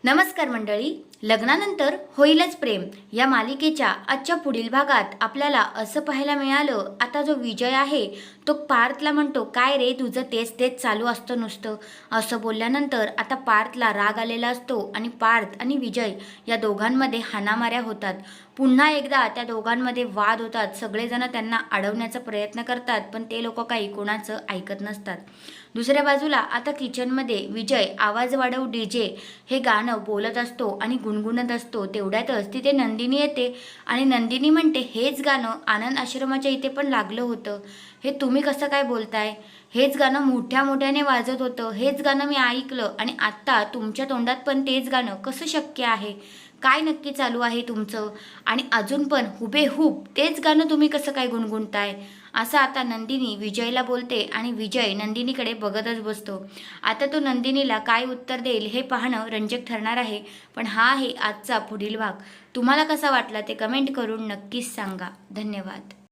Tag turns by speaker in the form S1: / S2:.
S1: नमस्कार मंडळी. लग्नानंतर होईलच प्रेम या मालिकेच्या आजच्या पुढील भागात आपल्याला असं पाहायला मिळालं. आता जो विजय आहे तो पार्थला म्हणतो, काय रे तुझं तेच तेच चालू असतं नुसतं. असं बोलल्यानंतर आता पार्थला राग आलेला असतो आणि पार्थ आणि विजय या दोघांमध्ये हाणामाऱ्या होतात. पुन्हा एकदा त्या दोघांमध्ये वाद होतात. सगळेजण त्यांना अडवण्याचा प्रयत्न करतात, पण ते लोक काही कोणाचं ऐकत नसतात. दुसऱ्या बाजूला आता किचनमध्ये विजय आवाज वाढव डीजे हे गाणं बोलत असतो आणि गुणगुणत असतो. तेवढ्यातच तिथे नंदिनी येते आणि नंदिनी म्हणते, हेच गाणं आनंद आश्रमाच्या इथे पण लागलं होतं. हे तुम्ही कसं काय बोलताय? हेच गाणं मोठ्या मोठ्याने वाजत होतं. हेच गाणं मी ऐकलं आणि आत्ता तुमच्या तोंडात पण तेच गाणं कसं शक्य आहे? काय नक्की चालू आहे तुमचं? आणि अजून पण हुबेहूब तेच गाणं तुम्ही कसं काय गुणगुणताय? असं आता नंदिनी विजयला बोलते आणि विजय नंदिनीकडे बघतच बसतो. आता तो नंदिनीला काय उत्तर देईल हे पाहणं रंजक ठरणार आहे. पण हा आहे आजचा पुढील भाग. तुम्हाला कसा वाटला ते कमेंट करून नक्कीच सांगा. धन्यवाद.